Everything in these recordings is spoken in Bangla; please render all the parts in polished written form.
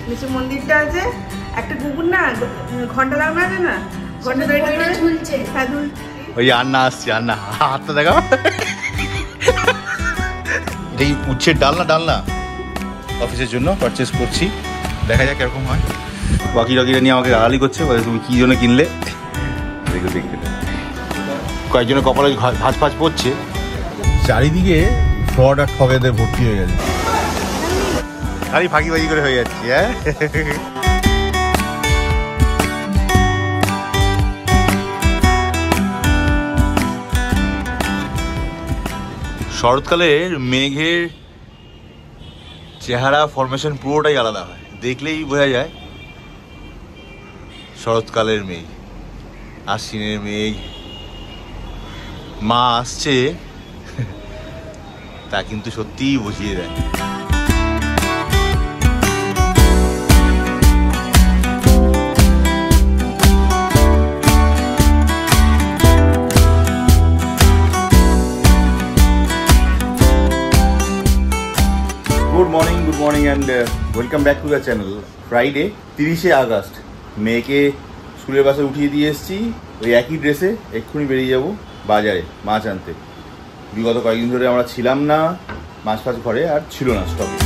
নিচে মন্দিরটা আছে, একটা কুকুর না ঘন্টা লাগানো আছে না, ঘন্টা ধরে ঝুলছে। হ্যাঁ ওই আন্না আসছে, আন্না হাতটা দেখাও। এটা কি উচ্ছের ডাল না অফিসের জন্য পারচেস করছি, দেখা যাক কিরকম হয়। বাকি রকিরা নিয়ে আমাকে গালালি করছে, তুমি কি জন্য কিনলে। দেখতে কয়েকজনের কপালে ভাঁজ পড়ছে। চারিদিকে ফ্রড আর ঠগেদের ভর্তি হয়ে গেছে, খালি ফাঁকিবাজি করে হয়ে যাচ্ছে। হ্যাঁ, শরৎকালের মেঘের চেহারা ফরমেশন পুরোটাই আলাদা হয়, দেখলেই বোঝা যায় শরৎকালের মেঘ, আশ্বিনের মেঘ। মা আসছে তা কিন্তু সত্যিই বুঝিয়ে দেয়। Good morning and welcome back to the channel. Friday 30শে আগস্ট, মেয়েকে স্কুলের বাসে উঠিয়ে দিয়ে এসেছি ওই একই ড্রেসে। এক্ষুনি বেরিয়ে যাব বাজারে মাছ আনতে। বিগত কয়েকদিন ধরে আমরা ছিলাম না, মাছ ফাছ ঘরে আর ছিল না স্টকে।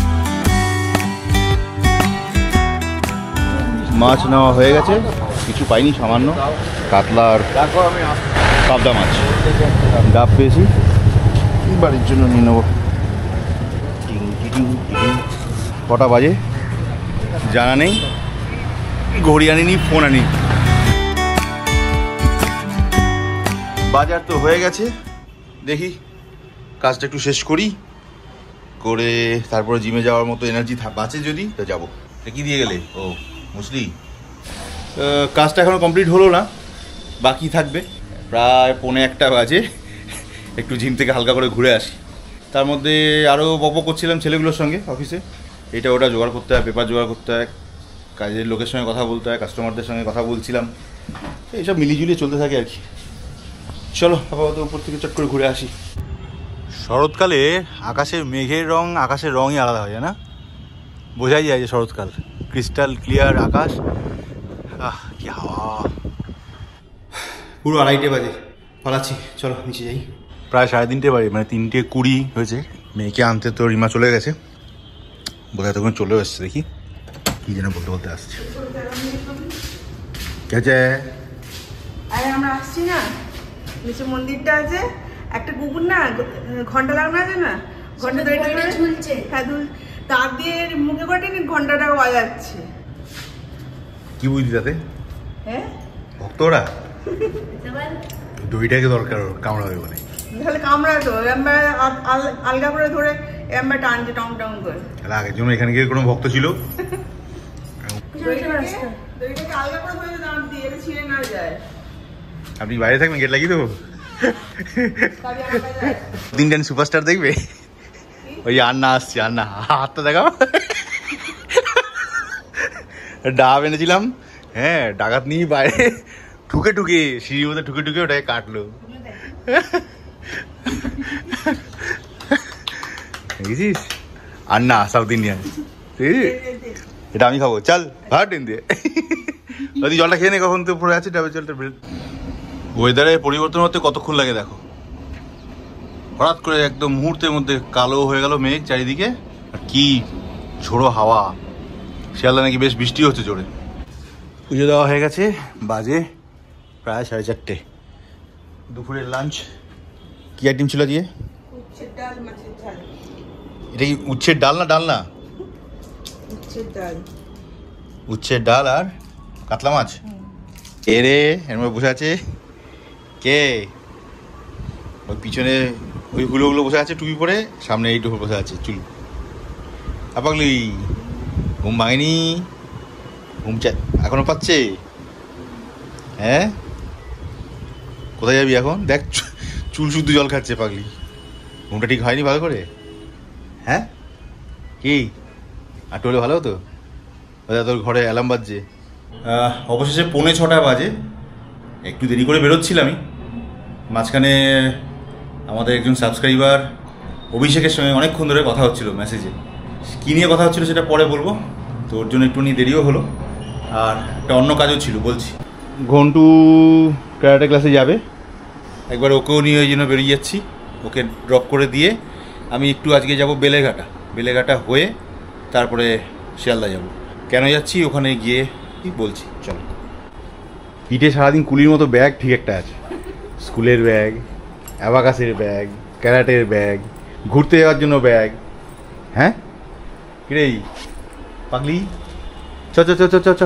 মাছ নেওয়া হয়ে গেছে, কিছু পাইনি, সামান্য কাতলা আর পাবদা মাছ। ডাব পেয়েছি, বাড়ির জন্য নিয়ে নেবো। কটা বাজে জানা নেই, ঘড়ি আনিনি, ফোন আনি। বাজার তো হয়ে গেছে, দেখি কাজটা একটু শেষ করি, করে তারপরে জিমে যাওয়ার মতো এনার্জি বাঁচে যদি তো যাবো। কি দিয়ে গেলে? ও মুসলি। কাজটা এখনও কমপ্লিট হলো না, বাকি থাকবে। প্রায় 1:45 বাজে, একটু জিম থেকে হালকা করে ঘুরে আসি। তার মধ্যে আরও বক করছিলাম ছেলেগুলোর সঙ্গে অফিসে, এটা ওটা জোগাড় করতে হয়, পেপার জোগাড় করতে হয়, কাজের লোকের সঙ্গে কথা বলতে হয়, কাস্টমারদের সঙ্গে কথা বলছিলাম, এইসব মিলিজুলিয়ে চলতে থাকে আর কি। চলো আপাতত উপর থেকে চট করে ঘুরে আসি। শরৎকালে আকাশের মেঘের রং, আকাশের রঙই আলাদা হয় না, বোঝাই যায় যে শরৎকাল। ক্রিস্টাল ক্লিয়ার আকাশ, কি হাওয়া। পুরো 2:30 বাজে, পালাচ্ছি, চলো নিচে যাই। প্রায় 3:30 বাজে, মানে 3:20 হয়েছে। মেয়েকে আনতে তো রিমা চলে গেছে, বোধহয় তখন চলেও এসছে। দেখি কি যেন বলতে আসছে। আমরা আসছি না, নিচে মন্দিরটা আছে, একটা কুকুর না ঘন্টা লাগানো আছে না, ঘন্টা ধরে ঝুলছে। হ্যাঁ তার দিয়ে মুখে কটেনি, ঘন্টাটা বাজাচ্ছে। কি বুঝলি তাতে? হ্যাঁ ভক্তরা দইটাকে দরকার কামড়াবে বলে, তাহলে কামড়া তো আলগা করে ধরে এবার টানছে টং টং করে। আগের জন্য এখানে গিয়ে কোনো ভক্ত ছিল? আপনি বাইরে থাকবেন, গেট লাগিয়ে দেবো। দিন সুপারস্টার দেখবে, ওই আন্না আসছে, আন্না হাতটা দেখাও। ডাব এনেছিলাম, হ্যাঁ ডাকাত নিয়ে বাইরে ঠুকে সিঁড়ির মধ্যে ঠুকে ওটাকে কাটলো। দেখেছিস? আন্না সাউথ ইন্ডিয়ান, এটা আমি খাবো, চল ভাড় ট্রেন দিয়ে। যদি জলটা খেয়ে নে, কখন তো পড়ে আছে ডাবের জলটা। ওয়েদারে পরিবর্তন হতে কতক্ষণ লাগে দেখো, হঠাৎ করে একদম মুহূর্তের মধ্যে কালো হয়ে গেল মেঘ চারিদিকে, আর কি ঝোড়ো হাওয়া। শিয়ালদা নাকি বেশ বৃষ্টি হচ্ছে জোরে। পুজো দেওয়া হয়ে গেছে, বাজে প্রায় 4:30। দুপুরের লাঞ্চ কি আইটেম ছিল দিয়ে? এটা কি উচ্ছের ডাল না? উচ্ছের ডাল আর কাতলা মাছ। এরে এর মধ্যে বসে আছে কে? ওই পিছনে ওই হুলোগুলো বসে আছে টুপি পরে, সামনে এইটুকু বসে আছে চুল। আপাগলি ঘুম ভাঙেনি? ঘুম এখনো পাচ্ছে? হ্যাঁ, কোথায় যাবি এখন? দেখ চুল শুদ্ধ জল খাচ্ছে পাগলি। ঘুমটা ঠিক হয়নি ভালো করে? হ্যাঁ কি আর হলে ভালো হতো। তোর ঘরে অ্যালার্ম বাজছে। অবশেষে 5:45 বাজে, একটু দেরি করে বেরোচ্ছিলামই। মাঝখানে আমাদের একজন সাবস্ক্রাইবার অভিষেকের সঙ্গে অনেকক্ষণ ধরে কথা হচ্ছিল মেসেজে। কী নিয়ে কথা হচ্ছিল সেটা পরে বলবো। তো ওর জন্য একটুখানি দেরিও হলো। আর একটা অন্য কাজও ছিল বলছি। ঘন্টু ক্যারাটে ক্লাসে যাবে, একবার ওকেও নিয়ে ওই জন্য বেরিয়ে যাচ্ছি। ওকে ড্রপ করে দিয়ে আমি একটু আজকে যাব বেলেঘাটা হয়ে তারপরে শিয়ালদা যাব। কেন যাচ্ছি ওখানে গিয়ে কি বলছি, চলো। পিঠে সারাদিন কুলির মতো ব্যাগ ঠিক একটা আছে, স্কুলের ব্যাগ, অ্যাবাকাসের ব্যাগ, ক্যারাটের ব্যাগ, ঘুরতে যাওয়ার জন্য ব্যাগ। হ্যাঁ কিরে পাগলি, চ চ চ চ চ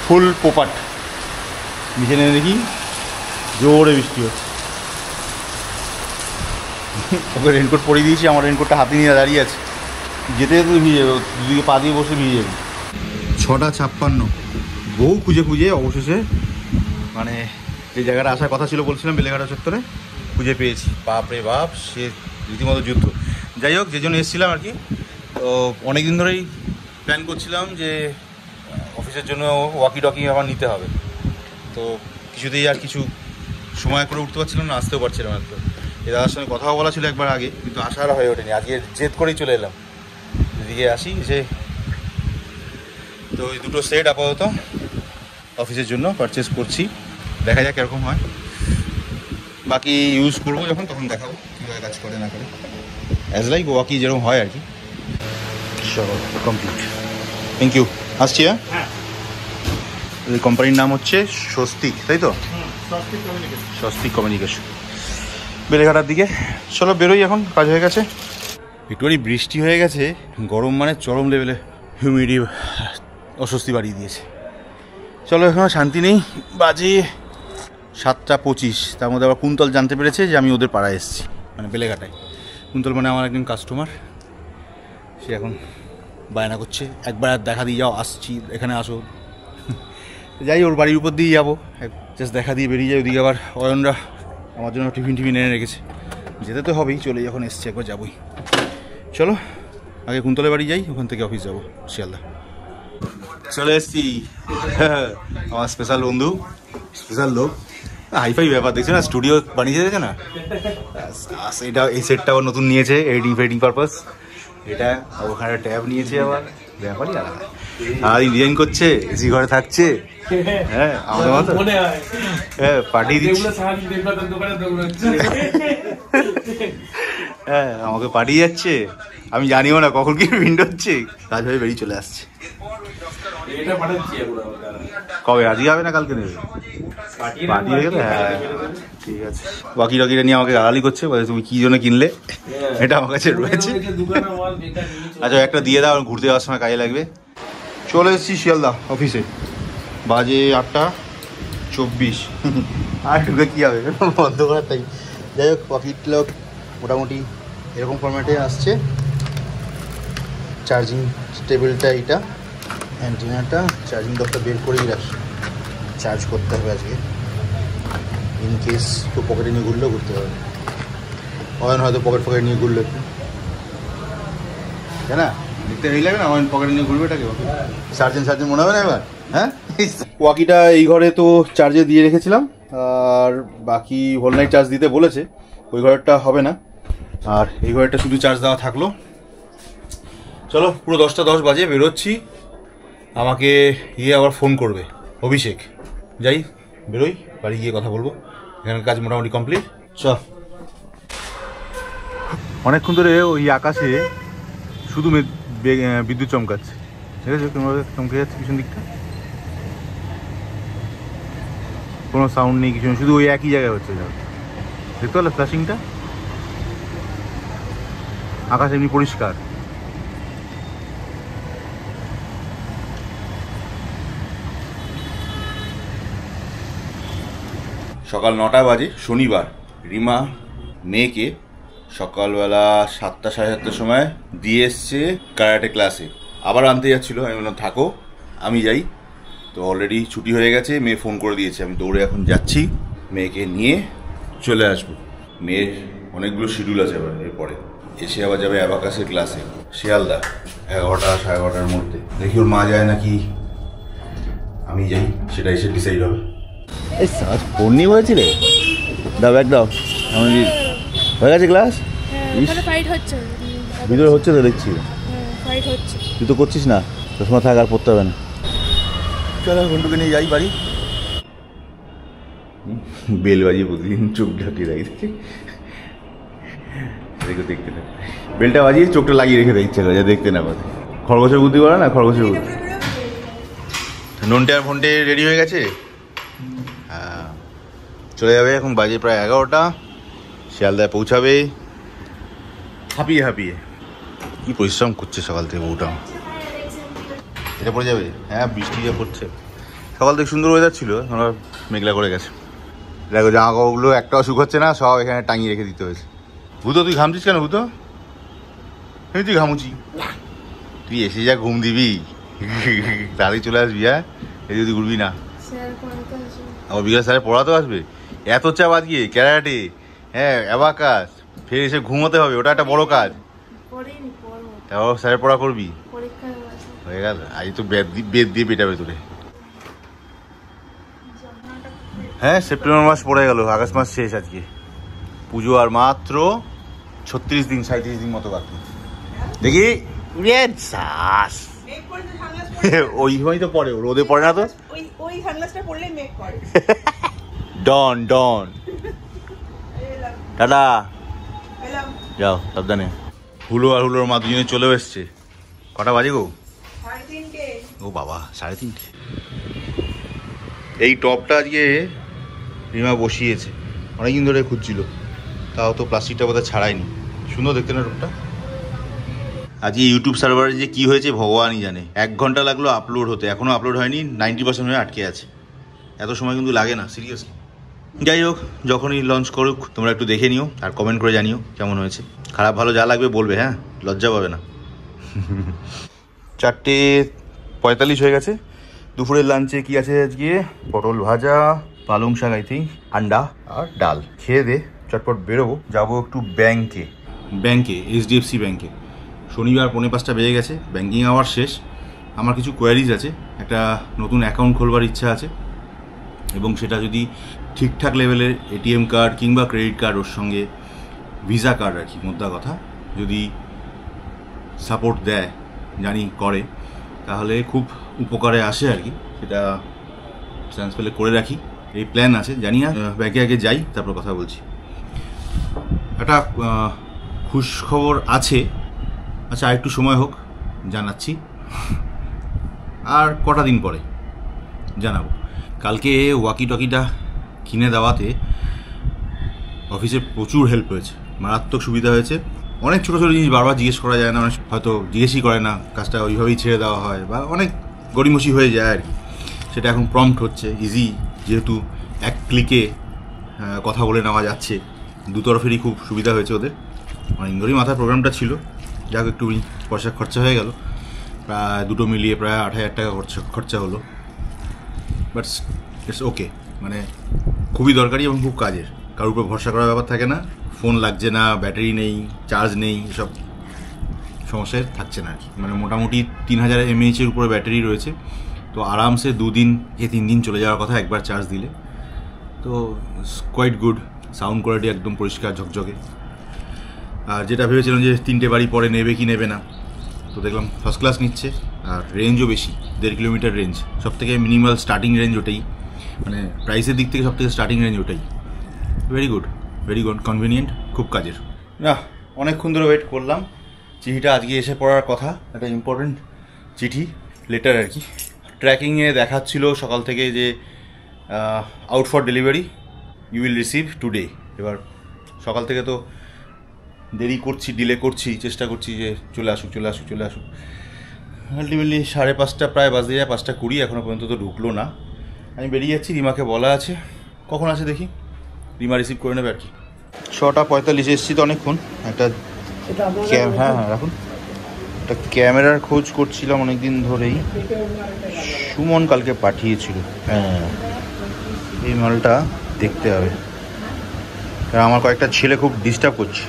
ফুল পোপাট। নিচে নেমে দেখি জোরে বৃষ্টি হচ্ছে। ওকে রেনকোট পরিয়ে দিয়েছি, আমার রেনকোটটা হাতে নিয়ে দাঁড়িয়ে আছে। যেতে যেতে ভিজে যাবে, দুদিকে পা দিয়ে বসে ভিজে যাবে। 6:56 বহু খুঁজে খুঁজে অবশেষে মানে যে জায়গাটা আসার কথা ছিল বলছিলাম বেলেঘাটা চত্বরে, খুঁজে পেয়েছি। বাপরে বাপ, সে রীতিমতো যুদ্ধ। যাই হোক, যে জন্য এসেছিলাম আর কি, তো অনেক দিন ধরেই প্ল্যান করছিলাম যে অফিসের জন্য ওয়াকি টকি আমার নিতে হবে। তো কিছুতেই আর কিছু সময় করে উঠতে পারছিলাম না, আসতেও পারছিলাম না। তো এ দাদার সঙ্গে কথাও বলা ছিল একবার আগে, কিন্তু আসার হয়ে ওঠেনি। আজকে জেদ করেই চলে এলাম, এদিকে আসি যে। তো এই দুটো সেট আপাতত অফিসের জন্য পারচেস করছি, দেখা যাক কীরকম হয়। বাকি ইউজ করবো যখন, তখন দেখাবো কীভাবে কাজ করে না করে, অ্যাজ লাইক ওয়াকি যেরকম হয় আর কি। চলো কমপ্লিট, থ্যাংক ইউ। আসছি। হ্যাঁ, এই কোম্পানির নাম হচ্ছে স্বস্তিক, তাই তো? স্বস্তিক কমিউনিকেশন, বেলেঘাটার দিকে। চলো বেরোই এখন, কাজ হয়ে গেছে। একটুখানি বৃষ্টি হয়ে গেছে, গরম মানে চরম লেভেলে, হিউমিডিটি অস্বস্তি বাড়িয়ে দিয়েছে। চলো এখনও শান্তি নেই। বাজে 7:25, তার মধ্যে আবার কুন্তল জানতে পেরেছে যে আমি ওদের পাড়ায় এসেছি, মানে বেলেঘাটায়। কুন্তল মানে আমার একজন কাস্টমার, সে এখন বায়না করছে একবার দেখা দিয়ে যাও, আসছি, এখানে আসো। যাই, ওর বাড়ির উপর দিয়ে যাবো, জাস্ট দেখা দিয়ে বেরিয়ে যাই। ওদিকে আবার অয়নরা আমার জন্য টিফিন এনে রেখেছে, যেতে তো হবেই, চলে যখন এসছি একবার যাবোই। চলো আগে কুন্তলের বাড়ি যাই, ওখান থেকে অফিস যাবো শিয়ালদা। চলে এসছি, আমার স্পেশাল বন্ধু, স্পেশাল লোক, হাইফাই ব্যাপার দেখছো না, স্টুডিও বানিয়ে দিয়েছে না। এটা এই সেটটা আবার নতুন নিয়েছে এডিটিং পারপাস। এটা ওখানে ট্যাব নিয়েছে, আবার ব্যাপারই আলাদা। সারাদিন ডিজাইন করছে, এসি ঘরে থাকছে। হ্যাঁ আমাদের মতো, হ্যাঁ পাঠিয়ে দিচ্ছে। হ্যাঁ আমাকে পাঠিয়ে যাচ্ছে, আমি জানিও না কখন কি প্রিন্ট হচ্ছে। কাজ হয়ে বেরিয়ে চলে আসছে। কবে, আজকে হবে না কালকে নেবে? পাঠিয়ে গেলে হ্যাঁ ঠিক আছে। বাকি টাকিটা নিয়ে আমাকে গালালি করছে, বলে তুমি কি জন্য কিনলে, এটা আমার কাছে রয়েছে। আচ্ছা একটা দিয়ে দাও, ঘুরতে যাওয়ার সময় কাজে লাগবে। চলে এসেছি শিয়ালদা অফিসে, বাজে 8:24। আর ঢুকে কী হবে, বন্ধ করার টাইম। যাই হোক, পকেট লক মোটামুটি এরকম ফরম্যাটে আসছে। চার্জিং টেবিলটা এইটা, অ্যান্টিনাটা, চার্জিং ডকটা বের করেই রাখছি, চার্জ করতে হবে আজকে। ইন কেস তো পকেটে নিয়ে ঘুরলেও ঘুরতে হবে, অয়ন হয়তো পকেট নিয়ে ঘুরলো একটু, তাই না? দেখতে এই লাগে না, অয়ন পকেটে নিয়ে ঘুরবে, এটাকে সার্জেন মনে হবে না এবার। হ্যাঁ, ওয়াকিটা এই ঘরে তো চার্জে দিয়ে রেখেছিলাম, আর বাকি হোল নাইট চার্জ দিতে বলেছে, ওই ঘরেরটা হবে না, আর এই ঘরেরটা শুধু চার্জ দেওয়া থাকলো। চলো পুরো 10:10 বাজে বেরোচ্ছি। আমাকে আবার ফোন করবে অভিষেক। যাই, বেরোই, বাড়ি গিয়ে কথা বলবো। এখানকার কাজ মোটামুটি কমপ্লিট। চ অনেকক্ষণ ধরে ওই আকাশে শুধু বিদ্যুৎ চমকাচ্ছে, ঠিক আছে? চমকে যাচ্ছে পিছন দিকটা, কোনো সাউন্ড নেই, কিছু নেই, শুধু ওই একই জায়গায় হচ্ছে। দেখতে পেলে ফ্ল্যাশিংটা? আকাশ এমনি পরিষ্কার। সকাল 9টা বাজে, শনিবার। রিমা মেয়েকে সকালবেলা 7টা সাড়ে 7টার সময় দিয়ে এসছে ক্যারাটে ক্লাসে, আবার আনতে যাচ্ছিলো। আমি বললাম থাকো, আমি যাই। তো অলরেডি ছুটি হয়ে গেছে, মেয়ে ফোন করে দিয়েছে, আমি দৌড়ে এখন যাচ্ছি, মেয়েকে নিয়ে চলে আসবো। মেয়ের অনেকগুলো শিডিউল আছে আবার এরপরে, এসে আবার যাবে অ্যাবাকাসের ক্লাসে শিয়ালদা 11টা সাড়ে 11টার মধ্যে। দেখি ওর মা যায় নাকি আমি যাই, সেটা এসে ডিসাইড হবে। এই সাজ ফোন নিয়ে বলেছিল, দাও ব্যাগ দাও। আমাদের হয়ে গেছে ক্লাস, ফাইট হচ্ছে ভিতরে, হচ্ছে তো দেখছি, ফাইট হচ্ছে। তুই তো করছিস না, চশমা থাক আর পড়তে হবে না। চলো ঘন্টুকে নিয়ে যাই বাড়ি। বেল বাজিয়ে প্রতিদিন চোখ ঢাকিয়ে রাখছে, দেখতে না বেলটা বাজিয়ে চোখটা লাগিয়ে রেখে দেয় ইচ্ছা করে, যা দেখতে না পারে। খরগোশের বুদ্ধি করে না, খরগোশের বুদ্ধি। নন্টে আর ফোনটে রেডি হয়ে গেছে, হ্যাঁ চলে যাবে। এখন বাজে প্রায় 11টা, শিয়ালদায় পৌঁছাবে হাঁপিয়ে হাঁপিয়ে। কি পরিশ্রম করছে সকাল থেকে বউটা। এটা পড়ে যাবে, হ্যাঁ বৃষ্টি যা পড়ছে। সকাল থেকে সুন্দর ওয়েদার ছিল, আমরা মেঘলা করে গেছে। দেখো জামা কাপড়গুলো একটাও শুকাচ্ছে না, সব এখানে টাঙিয়ে রেখে দিতে হয়েছে। ভূতো তুই ঘামছিস কেন? ভূতো তুই ঘামুচি, তুই এসে যা ঘুম দিবি তাড়াতাড়ি চলে আসবি। হ্যাঁ এই যদি ঘুরবি না, আবার বিকাল স্যারের পড়াতে আসবে। এত চাপ আজকে, ক্যারাটে, হ্যাঁ অ্যাবাকাস, ফের এসে ঘুমোতে হবে, ওটা একটা বড় কাজ। তাও স্যারের পড়া করবি, হয়ে গেল। আজ তো বেদ দিয়ে পেটাবে তোরে। হ্যাঁ সেপ্টেম্বর মাস পড়ে গেল, আগস্ট মাস শেষ। আজকে পুজো আর মাত্র 36 দিন 37 দিন মতো বাকি। দেখি ওই সময় তো পড়ে, রোদে পড়ে না তো। ডন ডন টাটা, যাও সাবধানে। হুলো আর হুলোর মা দুজনে চলেও এসছে। কটা বাজে গো? ও বাবা 3:30। এই টপটা আজকে রিমা বসিয়েছে, অনেকদিন ধরে খুঁজছিল, তাও তো প্লাস্টিকটা বোধহয় ছাড়ায়নি। সুন্দর দেখতে না টপটা। আজকে ইউটিউব সার্ভারে যে কী হয়েছে ভগবানই জানে। 1 ঘন্টা লাগলো আপলোড হতে, এখনও আপলোড হয়নি, 90% হয়ে আটকে আছে। এত সময় কিন্তু লাগে না সিরিয়াসলি। যাই হোক, যখনই লঞ্চ করুক তোমরা একটু দেখে নিও আর কমেন্ট করে জানিও কেমন হয়েছে। খারাপ ভালো যা লাগবে বলবে, হ্যাঁ লজ্জা পাবে না। 4:45 হয়ে গেছে। দুপুরের লাঞ্চে কি আছে আজকে? পটল ভাজা, পালং শাক, আইতেই আন্ডা আর ডাল। খেয়ে দে চটপট বেরোবো, যাবো একটু ব্যাংকে, HDFC ব্যাংকে। শনিবার 4:45 বেজে গেছে, ব্যাংকিং আওয়ার শেষ। আমার কিছু কোয়ারিজ আছে, একটা নতুন অ্যাকাউন্ট খোলবার ইচ্ছা আছে, এবং সেটা যদি ঠিকঠাক লেভেলের ATM কার্ড কিংবা ক্রেডিট কার্ড, ওর সঙ্গে ভিসা কার্ড আর কি, মোদ্দা কথা যদি সাপোর্ট দেয়, জানি করে, তাহলে খুব উপকারে আসে আর কি। সেটা চান্স পেলে করে রাখি, এই প্ল্যান আছে। জানি না, ব্যাংকে আগে যাই তারপর কথা বলছি। একটা খুশ খবর আছে, আচ্ছা আর একটু সময় হোক জানাচ্ছি, আর কটা দিন পরে জানাবো। কালকে ওয়াকি টকিটা কিনে দেওয়াতে অফিসে প্রচুর হেল্প হয়েছে, মারাত্মক সুবিধা হয়েছে। অনেক ছোটো ছোটো জিনিস বারবার জিজ্ঞেস করা যায় না, অনেক হয়তো জিজ্ঞেসই করে না, কাজটা ওইভাবেই ছেড়ে দেওয়া হয় বা অনেক গড়িমসি হয়ে যায় আর কি। সেটা এখন প্রম্পট হচ্ছে, ইজি, যেহেতু এক ক্লিকে কথা বলে নেওয়া যাচ্ছে। দুতরফেরই খুব সুবিধা হয়েছে ওদের। অনেক ধরেই মাথার প্রোগ্রামটা ছিল, যাক একটু পয়সা খরচা হয়ে গেল, প্রায় দুটো মিলিয়ে প্রায় 8,000 টাকা খরচা হলো। বাট ইটস ওকে, মানে খুবই দরকারি এবং খুব কাজের। কারোর উপর ভরসা করার ব্যাপার থাকে না, ফোন লাগছে না, ব্যাটারি নেই, চার্জ নেই, এসব সমস্যায় থাকছে না আর কি। মানে মোটামুটি 3000 mAh উপরে ব্যাটারি রয়েছে, তো আরামসে 2 দিন কি 3 দিন চলে যাওয়ার কথা একবার চার্জ দিলে। তো কোয়াইট গুড, সাউন্ড কোয়ালিটি একদম পরিষ্কার ঝকঝকে। আর যেটা ভেবেছিলাম যে 3টে বাড়ি পরে নেবে কি নেবে না, তো দেখলাম ফার্স্ট ক্লাস নিচ্ছে। আর রেঞ্জও বেশি, 1.5 কিলোমিটার রেঞ্জ, সব থেকে মিনিমাল স্টার্টিং রেঞ্জ ওটাই, মানে প্রাইসের দিক থেকে সব থেকে স্টার্টিং রেঞ্জ ওটাই। ভেরি গুড, কনভিনিয়েন্ট, খুব কাজের। না অনেকক্ষণ ধরে ওয়েট করলাম, চিঠিটা আজকে এসে পড়ার কথা, একটা ইম্পর্টেন্ট চিঠি, লেটার আর কি। ট্র্যাকিংয়ে দেখাচ্ছিল সকাল থেকে যে out for delivery, you will receive today. এবার সকাল থেকে তো দেরি করছি, ডিলে করছি, চেষ্টা করছি যে চলে আসুক। আলটিমেটলি 5:30 প্রায় বাজে যায়, 5:20, এখনও পর্যন্ত তো ঢুকলো না। আমি বেরিয়ে যাচ্ছি, রিমাকে বলা আছে, কখন আসে দেখি, রিমা রিসিভ করে নেবে আর কি। 6:45 এসেছি তো অনেকক্ষণ। একটা হ্যাঁ রাখুন, একটা ক্যামেরার খোঁজ করছিলাম অনেক দিন ধরেই, সুমন কালকে পাঠিয়েছিল। হ্যাঁ এই মালটা দেখতে হবে, কারণ আমার কয়েকটা ছেলে খুব ডিস্টার্ব করছে।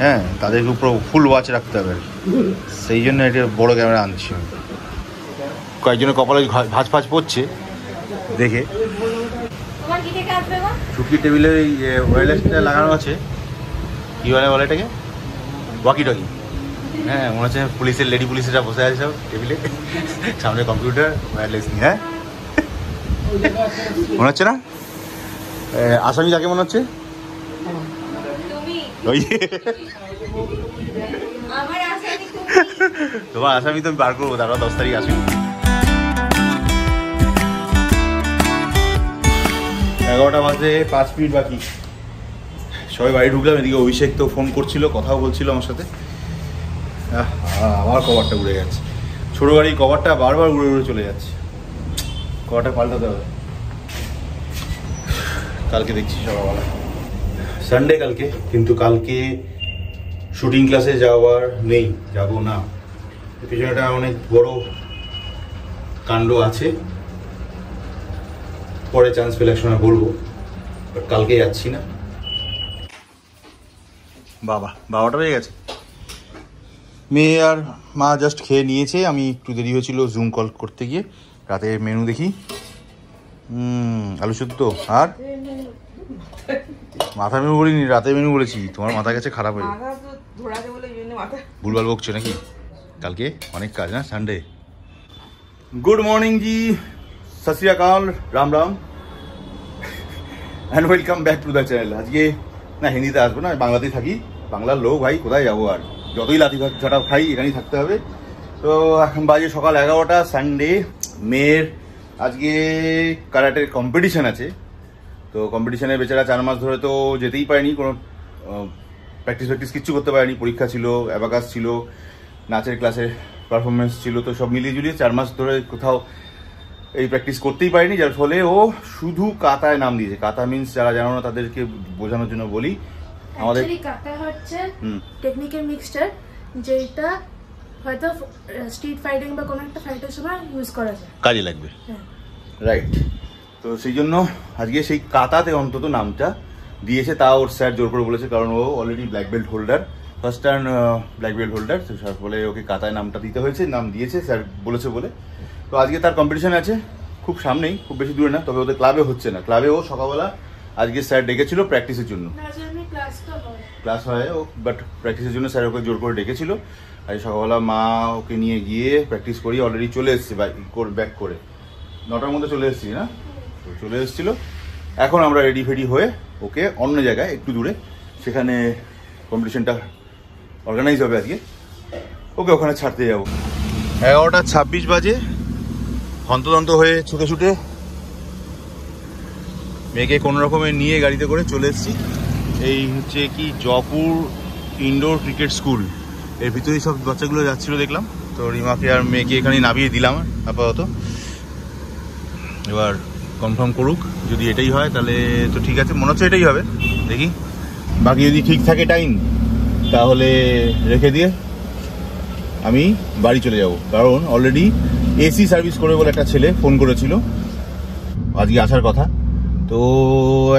হ্যাঁ তাদেরকে পুরো ফুল ওয়াচ রাখতে হবে আর কি, সেই জন্য এটা বড় ক্যামেরা আনছি। কয়েকজনের কপালে ভাঁজ পড়ছে দেখে। চুক্তি টেবিলে ওয়্যারলেসটা লাগানো আছে, কী বলে এটাকে, ওয়াকি টকি। হ্যাঁ মনে হচ্ছে পুলিশের লেডি পুলিশরা বসে আছে সব টেবিলে, সামনে কম্পিউটার ওয়্যারলেস নিয়ে। হ্যাঁ মনে হচ্ছে না? আসামি যাকে মনে হচ্ছে ওই তোমার আসামি তো আমি বার করবো, তারপর 10 তারিখ আসবি। 11টা বাজে 5 মিনিট বাকি, সবাই বাড়ি ঢুকলাম। এদিকে অভিষেক তো ফোন করছিল, কথাও বলছিল আমার সাথে। আমার কভারটা উড়ে যাচ্ছে, ছোটো গাড়ির কভারটা বারবার উড়ে উড়ে চলে যাচ্ছে, কভারটা পাল্টাতে হবে। কালকে দেখছি সকালবেলা, সানডে কালকে, কিন্তু কালকে শুটিং ক্লাসে যাওয়ার নেই, যাবো না। পিছনে একটা অনেক বড় কাণ্ড আছে, পরে চান্স পেলে একসময় বলবো, বাট কালকে যাচ্ছি না। বাবাটা হয়ে গেছে, মেয়ে আর মা জাস্ট খেয়ে নিয়েছে। আমি একটু দেরি হয়েছিল জুম কল করতে গিয়ে। রাতে মেনু দেখি, আলু সেদ্ধ আর মাথা মেনু বলিনি, রাতে মেনু বলেছি। তোমার মাথা গেছে খারাপ হয়ে, ভুলভাল বকছো নাকি? কালকে অনেক কাজ না, সানডে। গুড মর্নিং জি, সত শ্রী আকাল, Ram Ram and welcome back to the channel. আজকে না হিন্দিতে আসবো না, বাংলাতেই থাকি, বাংলার লোক ভাই, কোথায় যাবো আর, যতই লাথি ঝাঁটা খাই এখানেই থাকতে হবে। তো এখন বাজে সকাল 11টা, সানডে। মেয়ের আজকে কারাটের কম্পিটিশান আছে, তো কম্পিটিশানে বেচারা 4 মাস ধরে তো যেতেই পারেনি, কোনো প্র্যাকটিস কিচ্ছু করতে পারেনি। পরীক্ষা ছিল, অ্যাবাকাস ছিল, নাচের ক্লাসের পারফরমেন্স ছিল, তো সব মিলিয়ে জুলিয়ে 4 মাস ধরে কোথাও এই প্র্যাকটিস করতেই পারেনি, যার ফলে ও শুধু কাতায় নাম দিয়েছে। কাতা মিন্স যারা জানো না তাদেরকে বোঝানোর জন্য বলি, আমাদের কাতা হচ্ছে টেকনিক্যাল মিক্সচার, যেটা হয়তো স্ট্রিট ফাইটিং বা কোনো একটা ফাইটের সময় ইউজ করা যায়, কাজে লাগবে। রাইট, তো সেই জন্য আজকে সেই কাতাতে অন্তত নামটা দিয়েছে। তা ওর স্যার জোর করে বলেছে, কারণ ও already black belt holder, first turn black belt holder, তো স্যার বলে ওকে কাতায় নামটা দিতে হয়েছে, নাম দিয়েছে স্যার বলেছে বলে। তো আজকে তার কম্পিটিশন আছে, খুব সামনেই, খুব বেশি দূরে না, তবে ওদের ক্লাবে হচ্ছে না। ক্লাবে ও সকালবেলা আজকে স্যার ডেকেছিল প্র্যাকটিসের জন্য, ক্লাস হয় ও, বাট প্র্যাকটিসের জন্য স্যার ওকে জোর করে ডেকেছিল। আজ সকালবেলা মা ওকে নিয়ে গিয়ে প্র্যাকটিস করি, অলরেডি চলে এসেছে ব্যাক করে, 9টার মধ্যে চলে এসেছি না, তো চলে এসেছিলো। এখন আমরা রেডি ফেডি হয়ে ওকে অন্য জায়গায় একটু দূরে, সেখানে কম্পিটিশনটা অর্গানাইজ হবে আজকে, ওকে ওখানে ছাড়তে যাবো। 11টা 26 বাজে, হন্তদন্ত হয়ে ছুটে ছুটে মেয়েকে কোনো রকমে নিয়ে গাড়িতে করে চলে এসেছি। এই হচ্ছে কি জয়পুর ইনডোর ক্রিকেট স্কুল, এর ভিতরেই সব বাচ্চাগুলো যাচ্ছিলো দেখলাম। তো রিমাকে আর মেয়েকে এখানে নামিয়ে দিলাম আপাতত, এবার কনফার্ম করুক, যদি এটাই হয় তাহলে তো ঠিক আছে, মনে হচ্ছে এটাই হবে, দেখি। বাকি যদি ঠিক থাকে টাইম, তাহলে রেখে দিয়ে আমি বাড়ি চলে যাব, কারণ অলরেডি এসি সার্ভিস করে বলে একটা ছেলে ফোন করেছিল আজকে আসার কথা, তো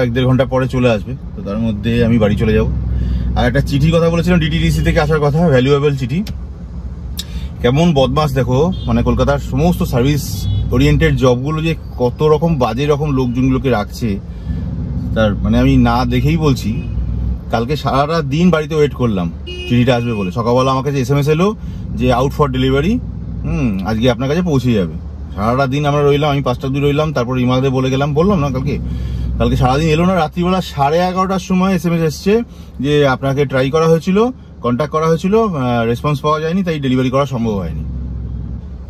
1-1.5 ঘন্টা পরে চলে আসবে, তো তার মধ্যে আমি বাড়ি চলে যাব। আর একটা চিঠি কথা বলেছিলাম, ডিটিডিসি থেকে আসার কথা, ভ্যালুয়েবল চিঠি। কেমন বদমাস দেখো, মানে কলকাতার সমস্ত সার্ভিস ওরিয়েন্টেড জবগুলো যে কত রকম বাজে রকম লোকজনগুলোকে রাখছে, তার মানে আমি না দেখেই বলছি। কালকে সারাটা দিন বাড়িতে ওয়েট করলাম চিঠিটা আসবে বলে, সকালবেলা আমার কাছে SMS এলো যে আউট ফর ডেলিভারি, আজকে আপনার কাছে পৌঁছে যাবে। সারাটা দিন আমরা রইলাম, আমি 5টা অবধি রইলাম, তারপর রিমাকে বললাম না কালকে সারাদিন এলো না। রাত্রিবেলা 11:30টার সময় SMS এসছে যে আপনাকে ট্রাই করা হয়েছিল, কন্ট্যাক্ট করা হয়েছিল, রেসপন্স পাওয়া যায়নি, তাই ডেলিভারি করা সম্ভব হয়নি।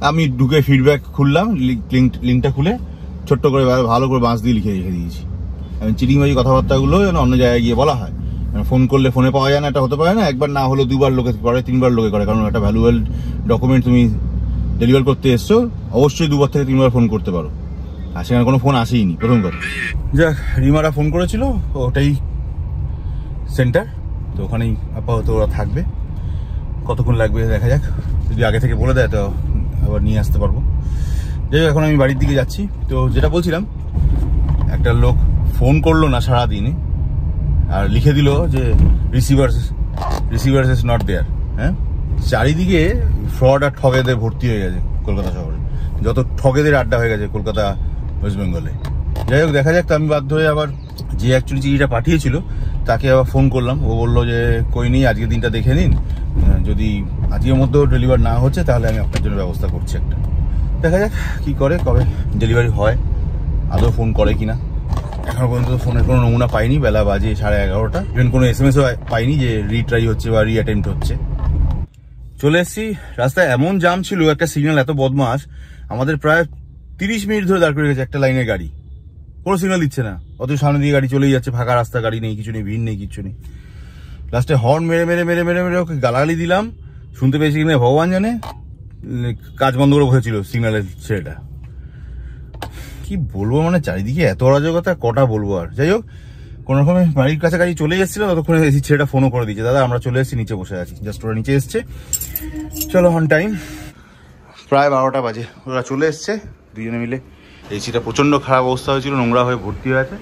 আমি ঢুকে ফিডব্যাক খুললাম, লিঙ্কটা খুলে ছোট্ট করে ভালো করে বাঁশ দিয়ে লিখে রেখে দিয়েছি। আমি চিটিংবাজি কথাবার্তাগুলো যেন অন্য জায়গায় গিয়ে বলা হয়, ফোন করলে ফোনে পাওয়া যায় না, এটা হতে পারে না। একবার না হলো 2বার লোকে করে, 3বার লোকে করে, কারণ একটা ভ্যালুয়েবল ডকুমেন্ট তুমি ডেলিভার করতে এসছো, অবশ্যই 2বার থেকে 3বার ফোন করতে পারো, আর সেখানে কোনো ফোন আসেইনি প্রথম কথা। যাক, রিমারা ফোন করেছিল, ওটাই সেন্টার, তো ওখানেই আপাতত ওরা থাকবে। কতক্ষণ লাগবে দেখা যাক, যদি আগে থেকে বলে দেয় তো আবার নিয়ে আসতে পারবো। যাই হোক, এখন আমি বাড়ির দিকে যাচ্ছি। তো যেটা বলছিলাম, একটা লোক ফোন করলো না সারাদিনে, আর লিখে দিল যে রিসিভার্স ইজ নট দেয়ার। হ্যাঁ, চারিদিকে ফ্রড আর ঠগেদের ভর্তি হয়ে গেছে কলকাতা শহরে, যত ঠগেদের আড্ডা হয়ে গেছে কলকাতা ওয়েস্ট বেঙ্গলে। যাই হোক, দেখা যাক। তো আমি বাধ্য হয়ে আবার যে অ্যাকচুয়ালি চিঠিটা পাঠিয়েছিল তাকে আবার ফোন করলাম, ও বললো যে কই নেই, আজকের দিনটা দেখে নিন, যদি আজকের মধ্যেও ডেলিভার না হচ্ছে তাহলে আমি আপনার জন্য ব্যবস্থা করছি একটা। দেখা যাক কী করে, কবে ডেলিভারি হয়, আদৌ ফোন করে কিনা। এখনো পর্যন্ত ফোনের কোনো নমুনা পাইনি, বেলা বাজে 11:30। ইভেন কোনো SMS ও পাইনি যে রিট্রাই হচ্ছে বা রিঅ্যাটেম্প্ট হচ্ছে। চলে এসেছি, রাস্তায় এমন জাম ছিল, একটা সিগন্যাল এত বদমাস, আমাদের প্রায় 30 মিনিট ধরে দাঁড় করে গেছে একটা লাইনের গাড়ি, কোনো সিগন্যাল দিচ্ছে না, অত সামনে দিয়ে গাড়ি চলেই যাচ্ছে, ফাঁকা রাস্তা, গাড়ি নেই, কিছু নেই, ভিড় নেই, কিছু নেই। লাস্টে হর্ন মেরে মেরে মেরে মেরে মেরে ওকে গালাগালি দিলাম, শুনতে পেয়েছি কিনা ভগবান জানে, কাজ বন্ধ করে বসেছিল সিগন্যালের ছেলেটা। কি বলবো, মানে চারিদিকে এত অরাজকতা, কটা বলবো আর। যাই হোক, কোনো রকমে বাড়ির কাছাকাছি চলে এসেছিল, ততক্ষণে ছেলেটা ফোনও করে দিচ্ছে, দাদা আমরা চলে এসেছি, নিচে বসে আছি। জাস্ট ওরা নিচে এসছে, চলো অন টাইম। প্রায় 12টা বাজে, ওরা চলে এসছে দুজনে মিলে। এসিটা প্রচণ্ড খারাপ অবস্থা হয়েছিল, নোংরা হয়ে ভর্তি হয়ে আছে,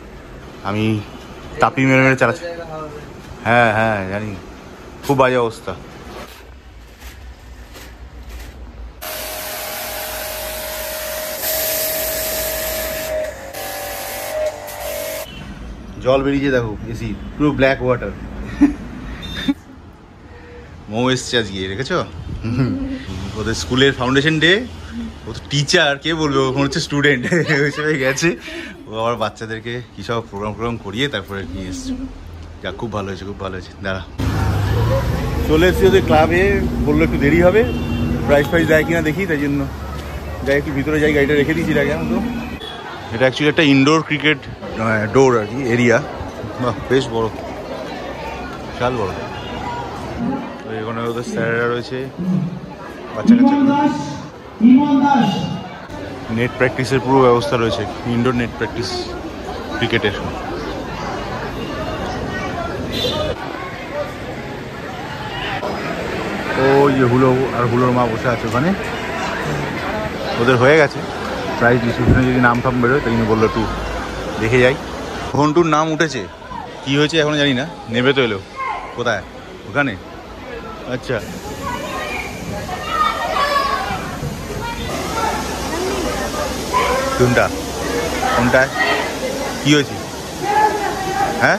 আমি তাপি মেরে মেরে চালাচ্ছি। হ্যাঁ হ্যাঁ জানি, খুব বাজে অবস্থা। জল বেরিয়েছে দেখো, এসি পুরো ব্ল্যাক ওয়াটার। মৌ এসছে আজকে, রেখেছো? ওদের স্কুলের ফাউন্ডেশন ডে, ও তো টিচার, কে বলবে, ও হচ্ছে স্টুডেন্ট হিসেবে গেছে। ও আবার বাচ্চাদেরকে কী সব প্রোগ্রাম করিয়ে তারপরে নিয়ে এসছে। যা, খুব ভালো হয়েছে, খুব ভালো হয়েছে। দাঁড়া, চলে এসছি ওদের ক্লাবে, বললো একটু দেরি হবে, প্রাইজ ফাইজ দেয় কিনা দেখি, তাই জন্য যাই একটু ভিতরে যাই, গাড়িটা রেখে দিয়েছি আগে। তো এটা অ্যাকচুয়ালি একটা ইনডোর ক্রিকেট ডোর আর কি, এরিয়া, বাহ বেশ বড়, বিশাল বড়। তো এখানে ওদের স্যারেরা রয়েছে, বাচ্চা কাচ্চা, নেট প্র্যাকটিসের পুরো ব্যবস্থা রয়েছে, ইনডোর নেট প্র্যাকটিস ক্রিকেটের। ও যে হুলো আর হুলোর মা বসে আছে ওখানে, ওদের হয়ে গেছে প্রাইজ ডিস্ট্রিবিউশনে, যদি নাম ফাম বেরোয় তাই জন্য বললো একটু দেখে যাই। ঘন্টুর নাম উঠেছে, কি হয়েছে এখনো জানি না, নেবে তো এলো। কোথায়? ওখানে, আচ্ছা। কোনটা কোনটায় কি হয়েছে? হ্যাঁ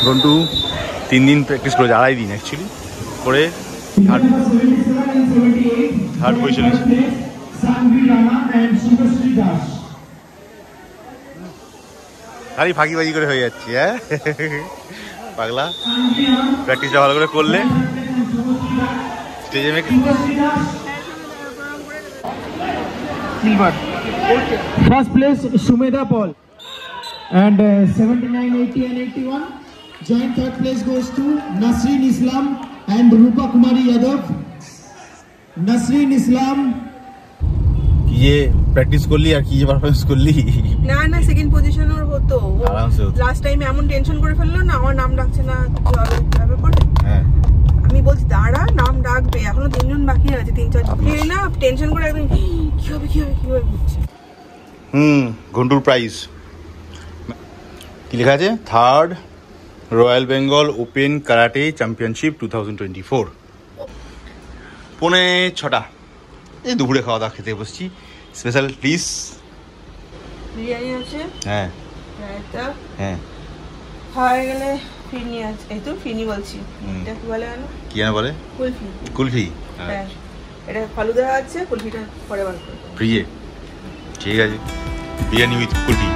ঘন্টু 3 দিন প্র্যাকটিস করেছে, 2.5 দিন অ্যাকচুয়ালি করে থার্ড পজিশন। খালি ফাঁকিবাজি করে হয়ে যাচ্ছে, হ্যাঁ পাগলা। প্র্যাকটিসটা ভালো করে করলে স্টেজে মেকে। First place Shumeda Paul and 79, 80 and 81. Joint third place goes to Nasreen Islam and Rupa Kumari Yadav. Nasreen Islam. ये প্র্যাকটিস করলি আর কি যে পারফরম্যান্স করলি? না না, সেকেন্ড পজিশন ওর হতো, আরামসে হতো। লাস্ট টাইম এমন টেনশন করে ফেললো না, আমার নাম ডাকছে না, কিভাবে করে। হ্যাঁ, আমি বলছি দাঁড়া, নাম ডাকবে, এখনো 3 জন বাকি আছে, 3-4 না, টেনশন করে একদম কি হবে বুঝছে। ঘন্টুর প্রাইজ কি লেখা আছে? Third royal Bengal open karate championship 2024। 5:45 এই দুপুরে খাওয়া দাওয়া খেতে বসছি। স্পেশাল ডিশ বিরিয়ানি আছে, হ্যাঁ রায়তা, হ্যাঁ, হয়ে গেলে ফিরনি আছে, এই তো ফিরনি বলছি, এটা কি বলে জানো? কি যেন বলে? কুলফি। কুলফি, হ্যাঁ, এটা ফালুদা আছে, কুলফিটা পরে বার করে ফ্রিজে। ঠিক আছে, বিরিয়ানি উইথ কুলফি।